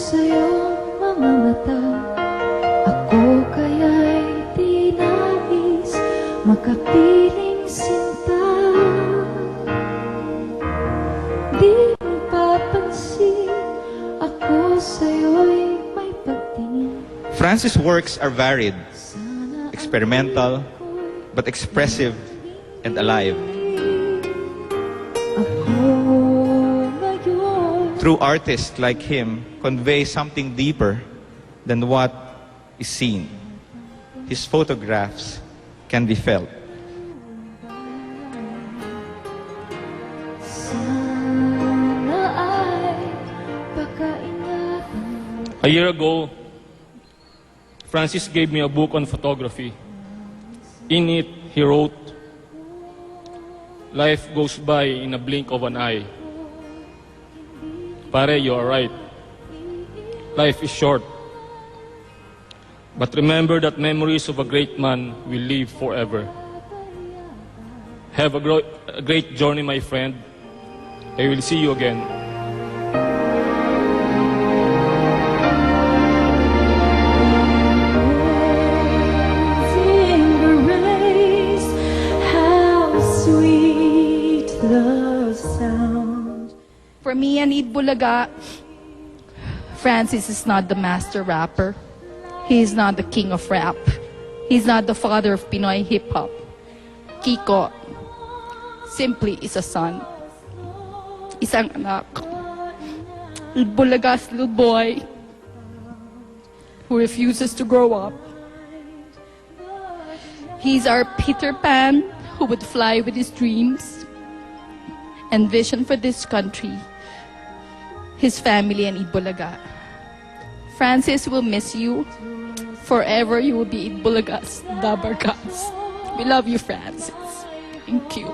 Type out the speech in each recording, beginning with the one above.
sa'yong mga mata, ako kaya'y di nais makapiling sinta. Di mo papansin, ako sa'yo'y may pagtingin. Francis' works are varied, experimental, but expressive and alive. True artists like him convey something deeper than what is seen. His photographs can be felt. A year ago, Francis gave me a book on photography. In it, he wrote, "Life goes by in a blink of an eye. Pare, you are right. Life is short. But remember that memories of a great man will live forever. Have a great journey, my friend. I will see you again." For me and Eid Bulaga, Francis is not the master rapper. He is not the king of rap. He's not the father of Pinoy hip-hop. Kiko simply is a son. Isang anak. Eid Bulaga's little boy who refuses to grow up. He's our Peter Pan who would fly with his dreams and vision for this country, his family, and Eid Bulaga. Francis will miss you. Forever you will be Eid Bulaga's Dabarkas. We love you, Francis. Thank you.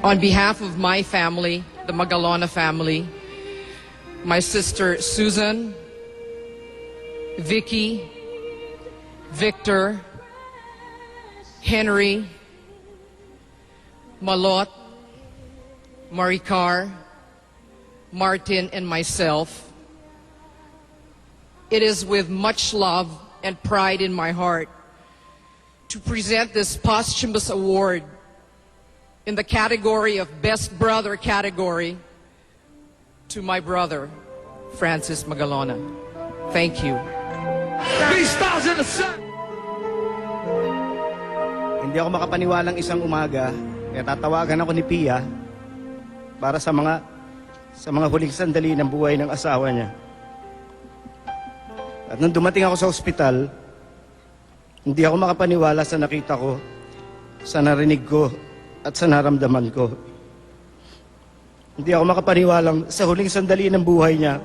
On behalf of my family, the Magalona family, my sister Susan, Vicky, Victor, Henry, Malot, Maricar, Martin, and myself, it is with much love and pride in my heart to present this posthumous award in the category of Best Brother category to my brother, Francis Magalona. Thank you. Hindi ako makapaniwalang isang umaga, kaya tatawagan ako ni Pia para sa mga huling sandali ng buhay ng asawa niya. At nung dumating ako sa ospital, hindi ako makapaniwala sa nakita ko, sa narinig ko, at sa naramdaman ko. Hindi ako makapaniwalang sa huling sandali ng buhay niya,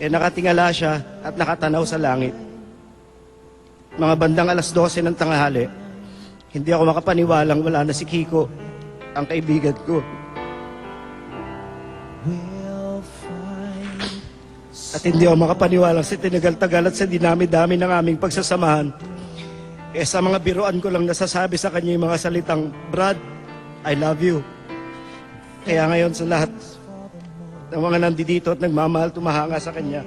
nakatingala siya at nakatanaw sa langit. Mga bandang 12:00 ng tanghali, hindi ako makapaniwalang wala na si Kiko, ang kaibigan ko. At hindi ako makapaniwalang sa tinagal-tagal at sa dinami-dami ng aming pagsasamahan, sa mga biruan ko lang nasasabi sa kanya yung mga salitang, "Brad, I love you." Kaya ngayon sa lahat ng mga nandito at nagmamahal tumahanga sa kanya,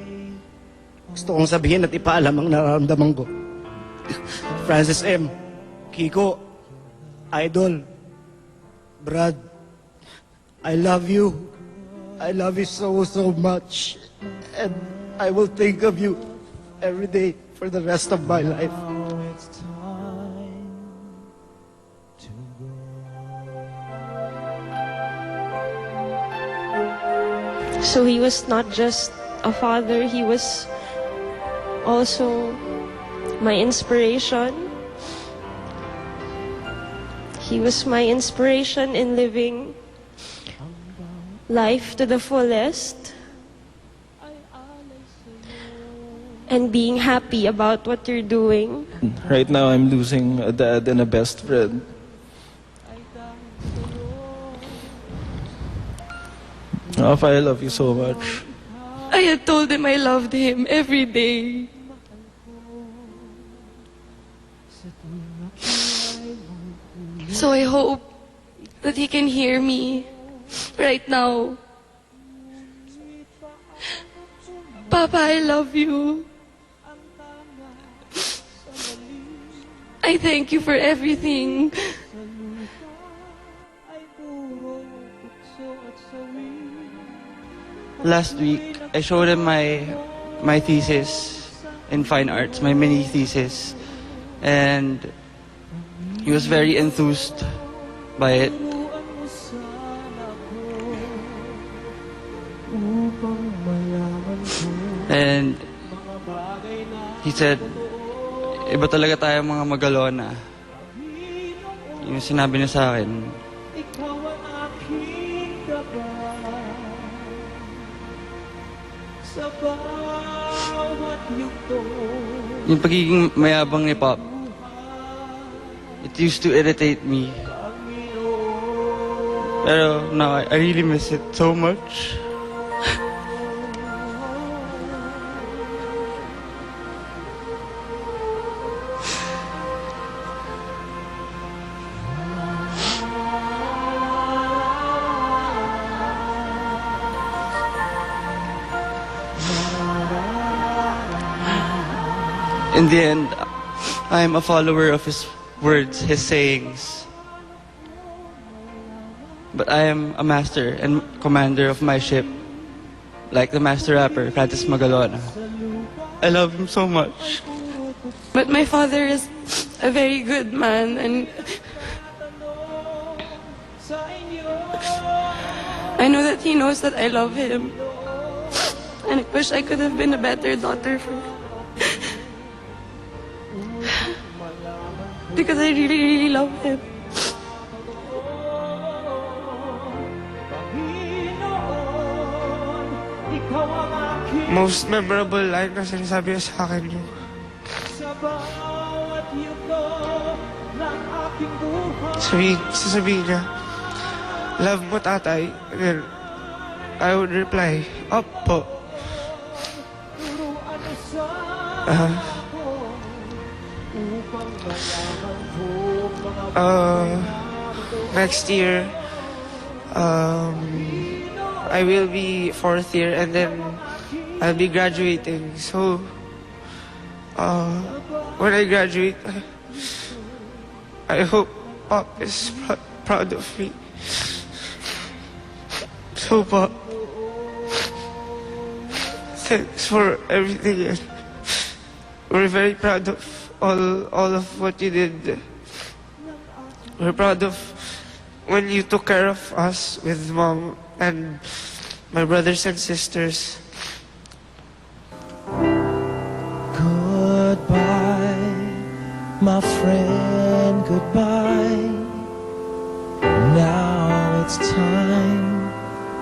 gusto kong sabihin at ipaalam ang nararamdaman ko. Francis M., Kiko, Idol, Brad, I love you. I love you so, so much. And I will think of you every day for the rest of my life. So he was not just a father, he was also my inspiration. He was my inspiration in living life to the fullest and being happy about what you're doing. Right now, I'm losing a dad and a best friend. I love you so much. I had told him I loved him every day. So I hope that he can hear me right now. Papa, I love you. I thank you for everything. Last week, I showed him my thesis in fine arts, my mini thesis, and he was very enthused by it. And he said, iba talaga tayo mga Magalona. Yung sinabi niya sa akin. Yung pagiging mayabang ni Pop, it used to irritate me. Pero now I really miss it so much. In the end, I am a follower of his words, his sayings. But I am a master and commander of my ship, like the master rapper, Francis Magalona. I love him so much. But my father is a very good man, and I know that he knows that I love him. And I wish I could have been a better daughter for him. Because I really, really love him. Most memorable line na sinasabi niya sa akin yung sasabihin niya, love mo tatay. And then I would reply, opo. Next year, I will be 4th year and then I'll be graduating. So, when I graduate, I hope Pop is proud of me. So, Pop, thanks for everything. We're very proud of all of what you did. We're proud of when you took care of us with Mom and my brothers and sisters. Goodbye, my friend, goodbye. Now it's time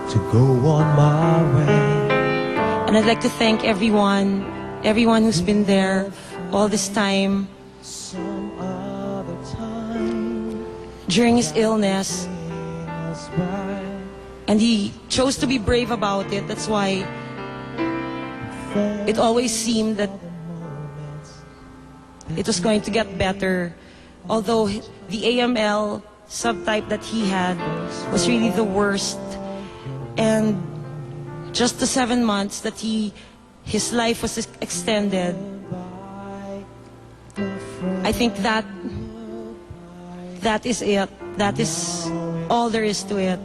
to go on my way. And I'd like to thank everyone who's been there all this time Some other time, during his illness. pass by. And he chose to be brave about it. That's why it always seemed that it was going to get better. Although the AML subtype that he had was really the worst. And just the 7 months that his life was extended, I think that is it. That is all there is to it.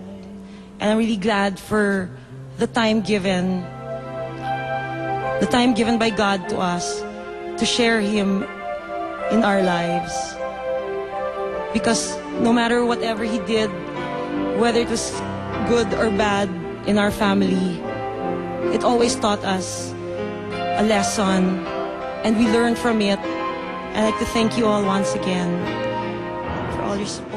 And I'm really glad for the time given by God to us to share Him in our lives. Because no matter whatever He did, whether it was good or bad in our family, it always taught us a lesson, and we learned from it. I'd like to thank you all once again for all your support.